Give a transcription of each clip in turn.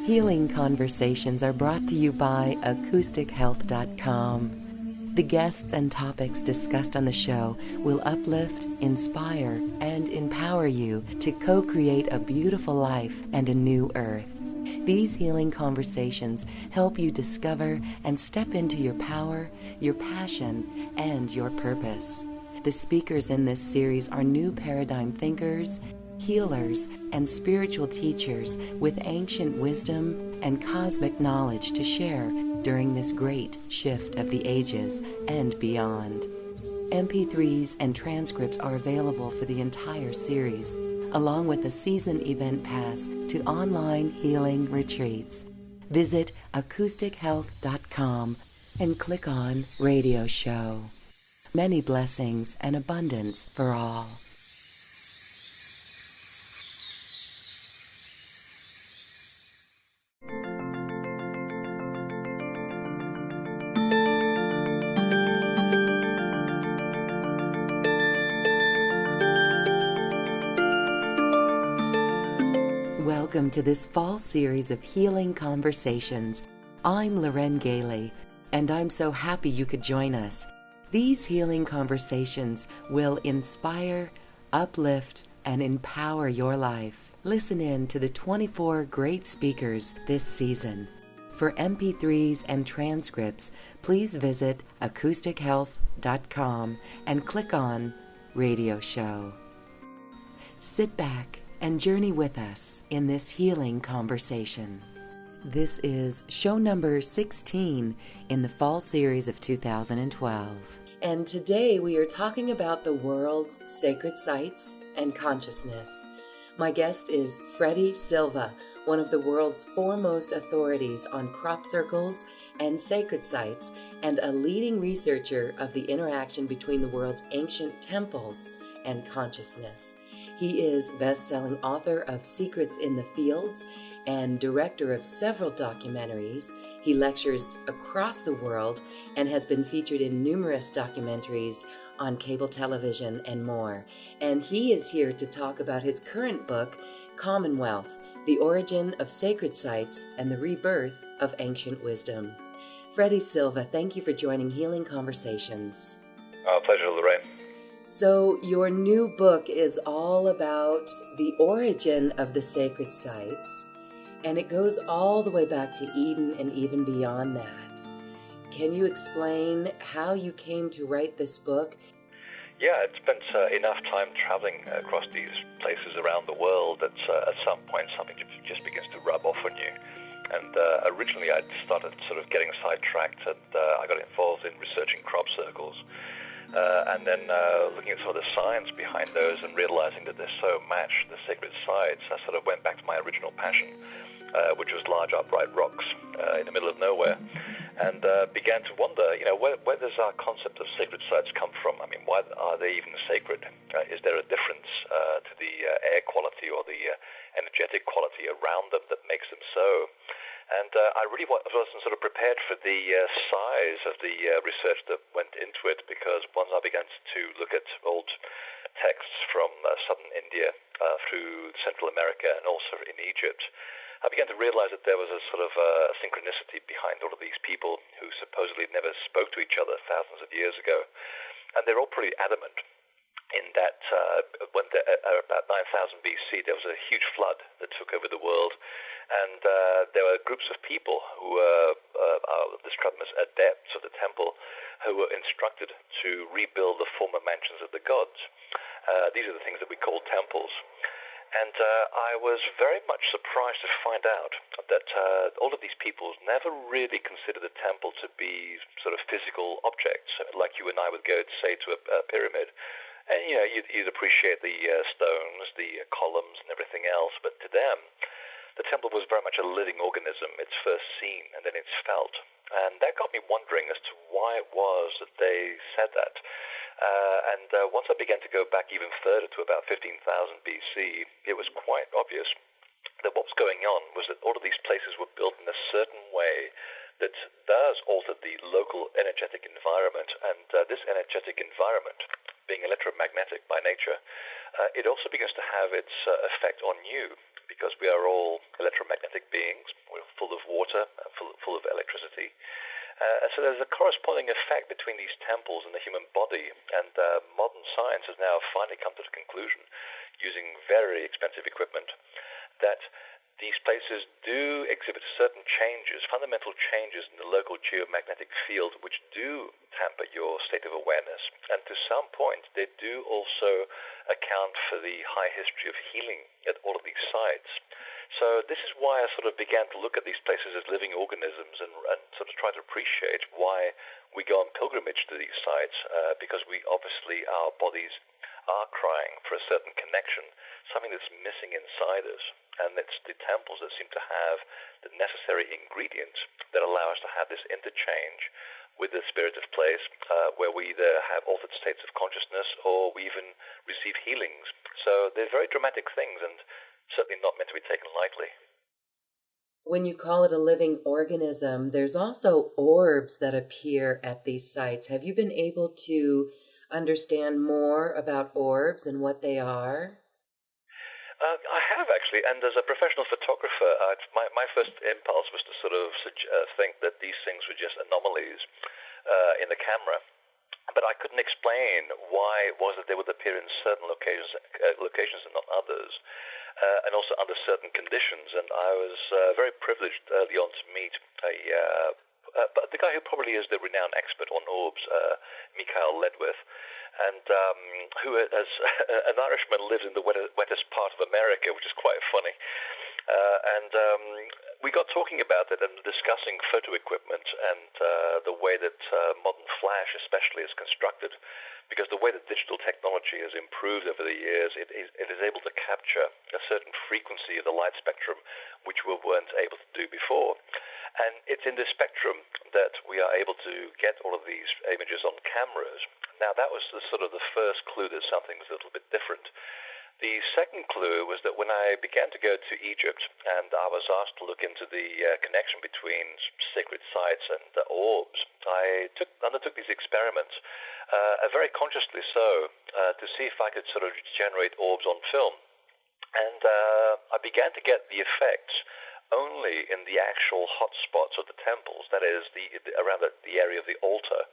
Healing Conversations are brought to you by acoustichealth.com. The guests and topics discussed on the show will uplift, inspire, and empower you to co-create a beautiful life and a new earth. These healing conversations help you discover and step into your power, your passion, and your purpose. The speakers in this series are new paradigm thinkers, healers, and spiritual teachers with ancient wisdom and cosmic knowledge to share during this great shift of the ages and beyond. MP3s and transcripts are available for the entire series, along with a season event pass to online healing retreats. Visit acoustichealth.com and click on Radio Show. Many blessings and abundance for all. Welcome to this fall series of Healing Conversations. I'm Loren Gailey, and I'm so happy you could join us. These healing conversations will inspire, uplift, and empower your life. Listen in to the 24 great speakers this season. For MP3s and transcripts, please visit acoustichealth.com and click on Radio Show. Sit back and journey with us in this healing conversation. This is show number 16 in the fall series of 2012. And today we are talking about the world's sacred sites and consciousness. My guest is Freddy Silva, one of the world's foremost authorities on crop circles and sacred sites, and a leading researcher of the interaction between the world's ancient temples and consciousness. He is best-selling author of Secrets in the Fields and director of several documentaries. He lectures across the world and has been featured in numerous documentaries on cable television and more. And he is here to talk about his current book, Commonwealth, The Origin of Sacred Sites and the Rebirth of Ancient Wisdom. Freddy Silva, thank you for joining Healing Conversations. Pleasure, Lorraine. So your new book is all about the origin of the sacred sites, and it goes all the way back to Eden and even beyond that. Can you explain how you came to write this book? Yeah, I'd spent enough time traveling across these places around the world that at some point something just begins to rub off on you. And originally I'd started sort of getting sidetracked, and I got involved in researching crop circles. And then looking at some of the science behind those and realizing that they're so matched, the sacred sites, I sort of went back to my original passion, which was large upright rocks in the middle of nowhere, and began to wonder, where does our concept of sacred sites come from? I mean, why are they even sacred? Is there a difference to the air quality or the energetic quality around them that makes them so? And I really wasn't sort of prepared for the size of the research that went into it, because once I began to look at old texts from southern India through Central America and also in Egypt, I began to realize that there was a sort of synchronicity behind all of these people who supposedly never spoke to each other thousands of years ago. And they're all pretty adamant in that when about 9000 BC, there was a huge flood that took over the world. And there were groups of people who were described as adepts of the temple, who were instructed to rebuild the former mansions of the gods. These are the things that we call temples. And I was very much surprised to find out that all of these peoples never really considered the temple to be sort of physical objects, like you and I would go, say, to a pyramid. And, you'd appreciate the stones, the columns, and everything else, but to them, the temple was very much a living organism. It's first seen and then it's felt. And that got me wondering as to why it was that they said that. And once I began to go back even further to about 15,000 BC, it was quite obvious that what was going on was that all of these places were built in a certain way that does alter the local energetic environment. And this energetic environment being electromagnetic by nature, it also begins to have its effect on you, because we are all electromagnetic beings. We're full of water, full of electricity. And so there's a corresponding effect between these temples and the human body, and modern science has now finally come to the conclusion, using very expensive equipment, that these places do exhibit certain changes, fundamental changes in the local geomagnetic field, which do hamper your state of awareness. And to some point, they do also account for the high history of healing at all of these sites. So this is why I sort of began to look at these places as living organisms and sort of try to appreciate why we go on pilgrimage to these sites, because we obviously, our bodies are crying for a certain connection, something that's missing inside us. And it's the temples that seem to have the necessary ingredients that allow us to have this interchange with the spirit of place, where we either have altered states of consciousness or we even receive healings. So they're very dramatic things and certainly not meant to be taken lightly. When you call it a living organism, there's also orbs that appear at these sites. Have you been able to understand more about orbs and what they are? I have actually, and as a professional photographer, my first impulse was to sort of think that these things were just anomalies in the camera. But I couldn't explain why it was that they would appear in certain locations and not others, and also under certain conditions. And I was very privileged early on to meet but the guy who probably is the renowned expert on orbs, Mikhail Ledwith, and who, as an Irishman, lives in the wettest part of America, which is quite funny. And we got talking about it and discussing photo equipment and the way that modern flash especially is constructed, because the way that digital technology has improved over the years, it is able to capture a certain frequency of the light spectrum which we weren't able to do before. And it's in this spectrum that we are able to get all of these images on cameras. Now, that was the first clue that something was a little bit different. The second clue was that when I began to go to Egypt and I was asked to look into the connection between sacred sites and orbs, I undertook these experiments, very consciously so, to see if I could sort of generate orbs on film. And I began to get the effects only in the actual hot spots of the temples, that is, around the area of the altar,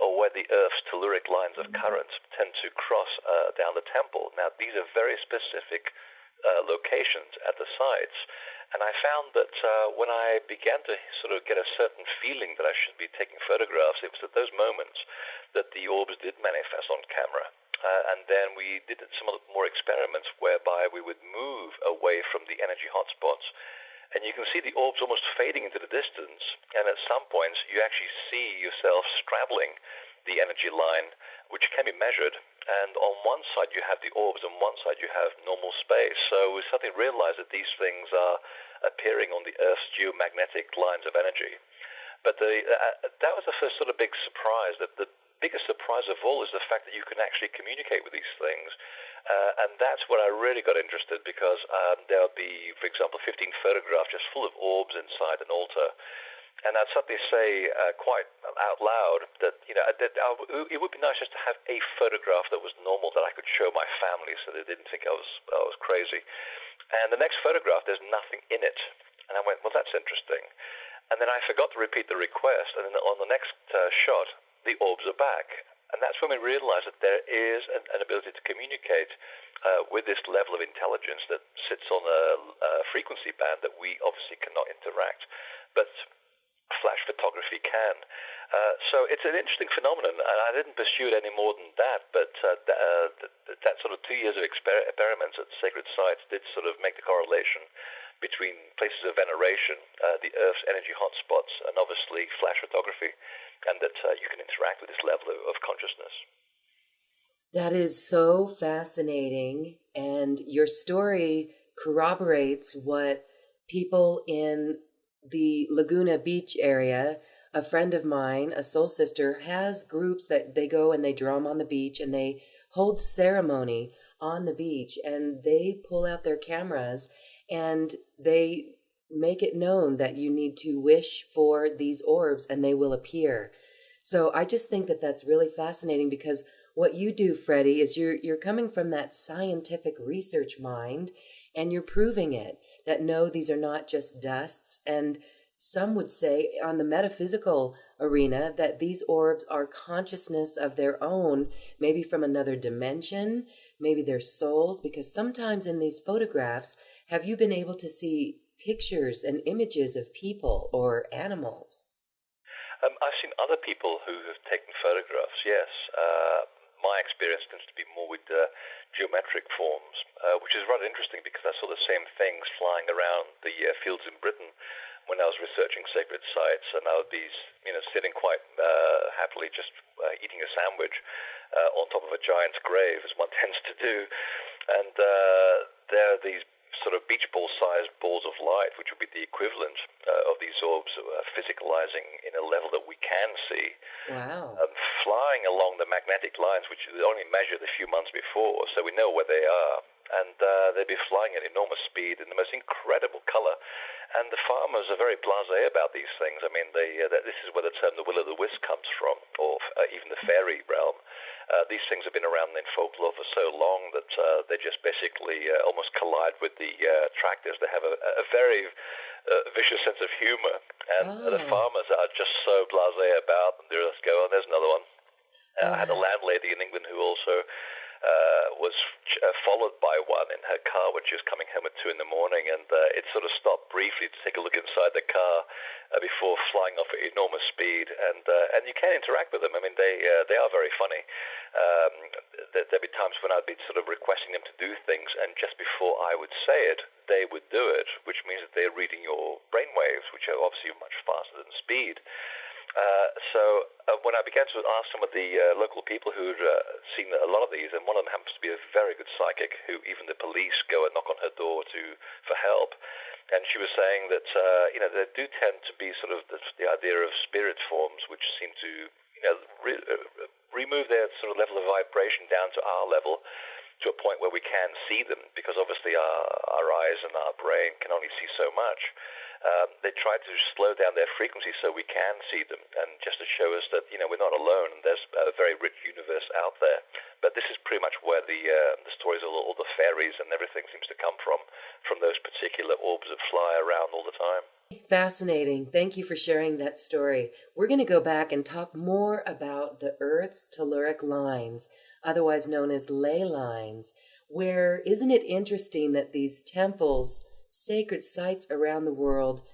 or where the Earth's telluric lines of current tend to cross down the temple. Now, these are very specific locations at the sites, and I found that when I began to sort of get a certain feeling that I should be taking photographs, it was at those moments that the orbs did manifest on camera. And then we did some more experiments whereby we would move away from the energy hotspots, and you can see the orbs almost fading into the distance, and at some points you actually see yourself straddling the energy line, which can be measured, and on one side you have the orbs, on one side you have normal space. So we suddenly realized that these things are appearing on the Earth's geomagnetic lines of energy. But that was the first sort of big surprise. That the biggest surprise of all is the fact that you can actually communicate with these things. And that's where I really got interested, because there'll be, for example, 15 photographs just full of orbs inside an altar. And I'd suddenly say quite out loud that, it would be nice just to have a photograph that was normal, that I could show my family so they didn't think I was crazy. And the next photograph, there's nothing in it. And I went, well, that's interesting. And then I forgot to repeat the request, and then on the next shot, the orbs are back. And that's when we realized that there is an ability to communicate with this level of intelligence that sits on a frequency band that we obviously cannot interact, but flash photography can. So it's an interesting phenomenon, and I didn't pursue it any more than that, but that sort of 2 years of experiments at sacred sites did sort of make the correlation between places of veneration, the Earth's energy hotspots, and obviously flash photography, and that you can interact with this level of consciousness. That is so fascinating, and your story corroborates what people in the Laguna Beach area, a friend of mine, a soul sister, has groups that they go and they drum on the beach and they hold ceremony on the beach, and they pull out their cameras and they make it known that you need to wish for these orbs and they will appear. So I just think that that's really fascinating because what you do, Freddie, is you're coming from that scientific research mind and you're proving it that no, these are not just dusts. And some would say on the metaphysical arena that these orbs are consciousness of their own, maybe from another dimension, maybe they're souls, because sometimes in these photographs, have you been able to see pictures and images of people or animals? I've seen other people who have taken photographs, yes. My experience tends to be more with geometric forms, which is rather interesting because I saw the same things flying around the fields in Britain when I was researching sacred sites, and I would be, sitting quite happily just eating a sandwich on top of a giant's grave, as one tends to do, and there are these sort of beach ball-sized balls of light, which would be the equivalent of these orbs physicalizing in a level that we can see. Wow. Flying along the magnetic lines, which is only measured a few months before, so we know where they are. And they'd be flying at enormous speed in the most incredible color. And the farmers are very blasé about these things. I mean, this is where the term the will-o'-the-wisp comes from, or even the fairy realm. These things have been around in folklore for so long that they just basically almost collide with the tractors. They have a very vicious sense of humor. And the farmers are just so blasé about them. They just go, oh, there's another one. I had a landlady in England who also was followed by one in her car when she was coming home at 2 a.m, and it sort of stopped briefly to take a look inside the car before flying off at enormous speed. And you can interact with them. I mean, they are very funny. There'd be times when I'd be sort of requesting them to do things, and just before I would say it, they would do it, which means that they're reading your brainwaves, which are obviously much faster than speed. So when I began to ask some of the local people who'd seen a lot of these, and one of them happens to be a very good psychic who even the police go and knock on her door for help, and she was saying that there do tend to be sort of the idea of spirit forms which seem to remove their sort of level of vibration down to our level, to a point where we can see them, because obviously our eyes and our brain can only see so much. They try to slow down their frequency so we can see them, and just to show us that we're not alone, and there's a very rich universe out there. But this is pretty much where the stories of all the fairies and everything seems to come from those particular orbs that fly around all the time. Fascinating. Thank you for sharing that story. We're going to go back and talk more about the Earth's telluric lines, otherwise known as ley lines, where isn't it interesting that these temples, sacred sites around the world,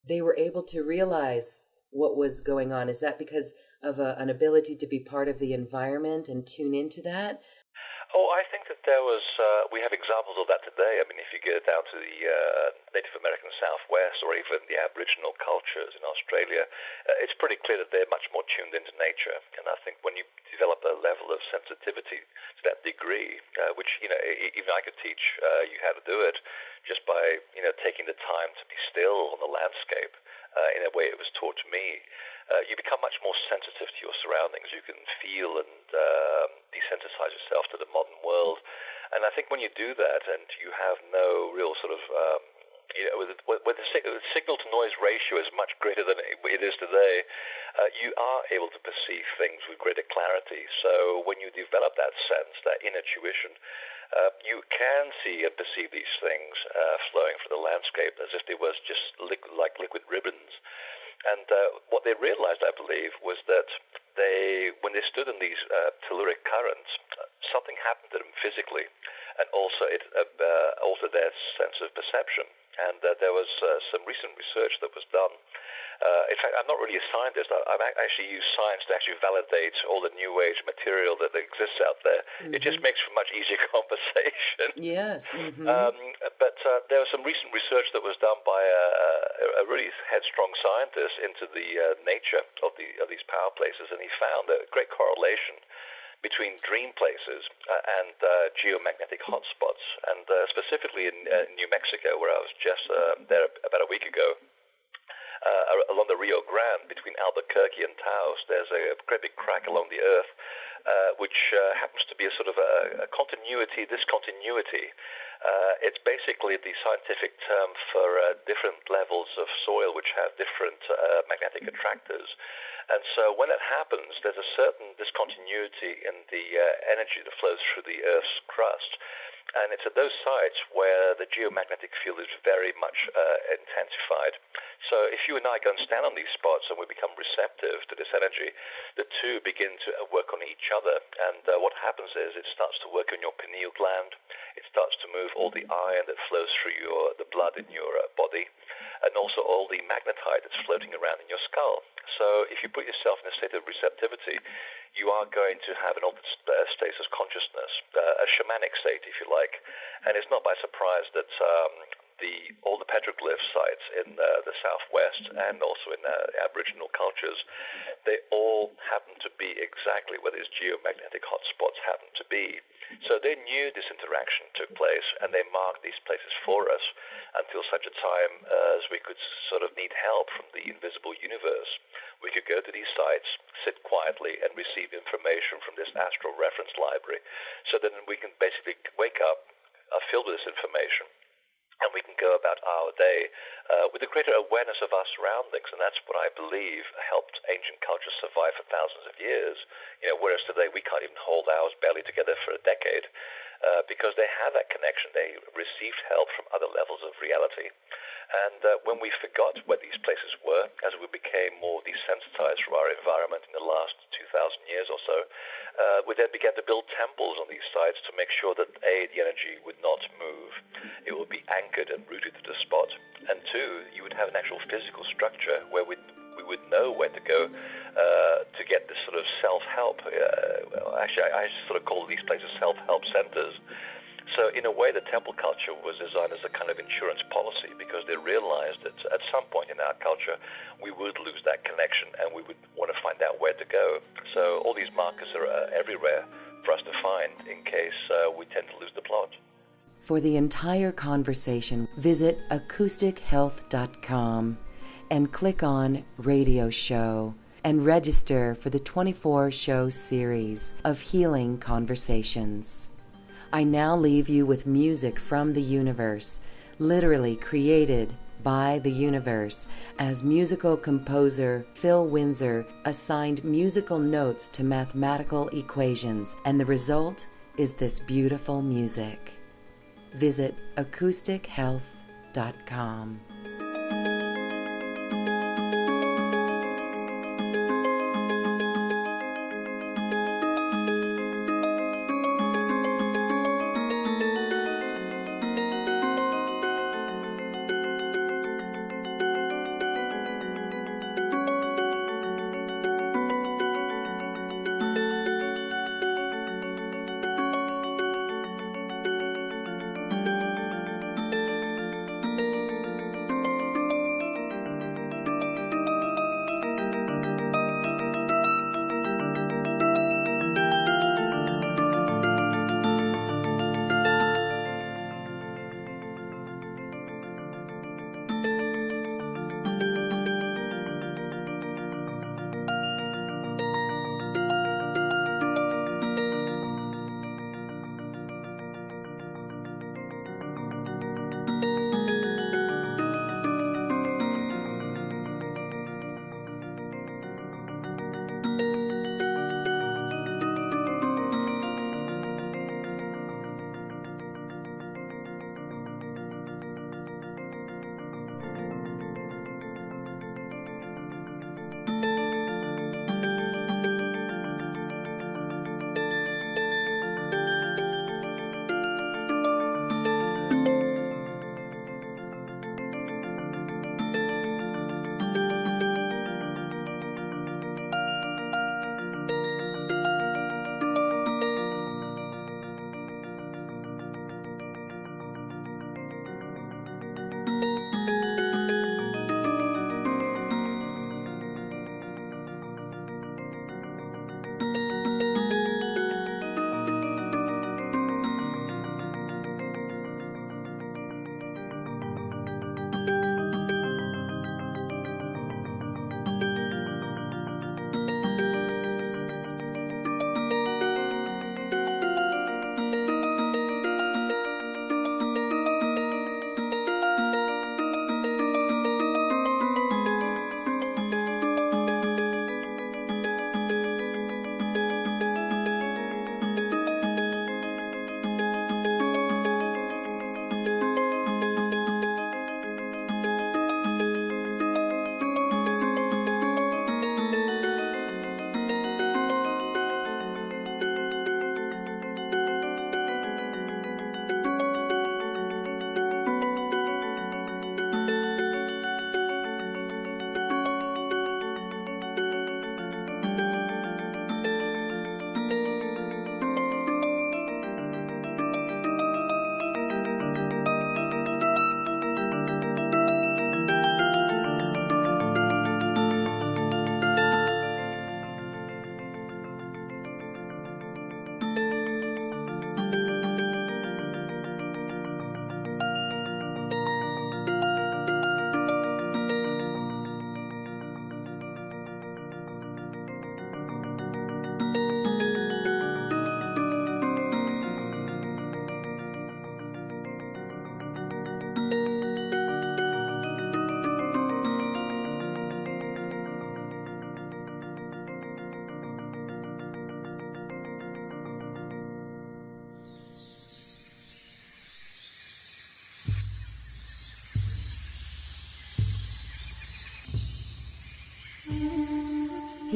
they were able to realize what was going on? Is that because of an ability to be part of the environment and tune into that? Oh, I think that there was, we have examples of that today. I mean, if you get down to the Native American Southwest or even the Aboriginal cultures in Australia, it's pretty clear that they're much more tuned into nature. And I think when you develop a level of sensitivity to that degree, which, even I could teach you how to do it just by, taking the time to be still on the landscape in a way it was taught to me, you become much more sensitive to your surroundings. You can feel and desensitize yourself to the modern world. And I think when you do that and you have no real sort of, when the signal-to-noise ratio is much greater than it is today, you are able to perceive things with greater clarity. So when you develop that sense, that inner tuition, you can see and perceive these things flowing through the landscape as if they was just like liquid ribbons. And what they realized, I believe, was that when they stood in these telluric currents, something happened to them physically, and also it altered their sense of perception. And there was some recent research that was done. In fact, I'm not really a scientist. I've actually used science to actually validate all the new age material that exists out there. Mm-hmm. It just makes for much easier conversation. Yes. Mm-hmm. But there was some recent research that was done by a really headstrong scientist into the nature of these power places, and he found a great correlation between dream places and geomagnetic hotspots, and specifically in New Mexico, where I was just there about a week ago. along the Rio Grande between Albuquerque and Taos, there's a great big crack along the Earth, which happens to be a sort of a continuity, discontinuity. It's basically the scientific term for different levels of soil which have different magnetic attractors. And so when that happens, there's a certain discontinuity in the energy that flows through the Earth's crust. And it's at those sites where the geomagnetic field is very much intensified. So if you and I go and stand on these spots and we become receptive to this energy, the two begin to work on each other. And what happens is it starts to work on your pineal gland. It starts to move all the iron that flows through the blood in your body, and also all the magnetite that's floating around in your skull. So if you put yourself in a state of receptivity, you are going to have an altered state of consciousness, a shamanic state, if you like. And it's not by surprise that all the petroglyph sites in the Southwest and also in Aboriginal cultures, they all happen to be exactly where these geomagnetic hotspots happen to be. So they knew this interaction took place, and they marked these places for us until such a time as we could sort of need help from the invisible universe. We could go to these sites, sit quietly, and receive information from this astral reference library. So then we can basically wake up, filled with this information, and we can go about our day with a greater awareness of our surroundings. And that's what I believe helped ancient cultures survive for thousands of years. Whereas today we can't even hold ours barely together for a decade because they had that connection. They received help from other levels of reality. And when we forgot where these places were, as we became more desensitized from our environment in the last 2,000 years or so, we then began to build temples on these sites to make sure that A, the energy would not move. It would be anchored and rooted to the spot. And two, you would have an actual physical structure where we would know where to go to get this sort of self-help. Actually, I sort of call these places self-help centers. So in a way, the temple culture was designed as a kind of insurance policy because they realized that at some point in our culture, we would lose that connection and we would want to find out where to go. So all these markers are everywhere for us to find in case we tend to lose the plot. For the entire conversation, visit acoustichealth.com and click on Radio Show and register for the 24-show series of healing conversations. I now leave you with music from the universe, literally created by the universe, as musical composer Phil Windsor assigned musical notes to mathematical equations, and the result is this beautiful music. Visit acoustichealth.com.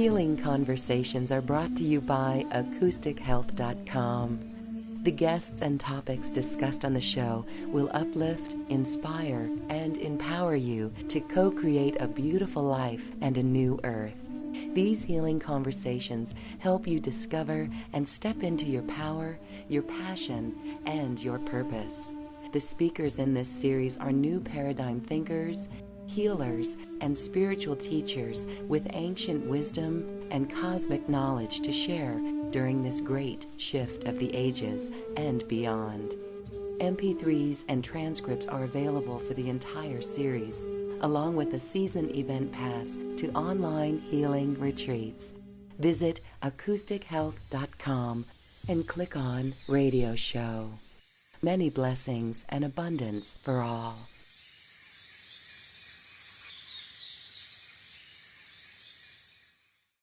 Healing Conversations are brought to you by acoustichealth.com. The guests and topics discussed on the show will uplift, inspire, and empower you to co-create a beautiful life and a new earth. These healing conversations help you discover and step into your power, your passion, and your purpose. The speakers in this series are new paradigm thinkers, healers, and spiritual teachers with ancient wisdom and cosmic knowledge to share during this great shift of the ages and beyond. MP3s and transcripts are available for the entire series, along with a season event pass to online healing retreats. Visit acoustichealth.com and click on Radio Show. Many blessings and abundance for all.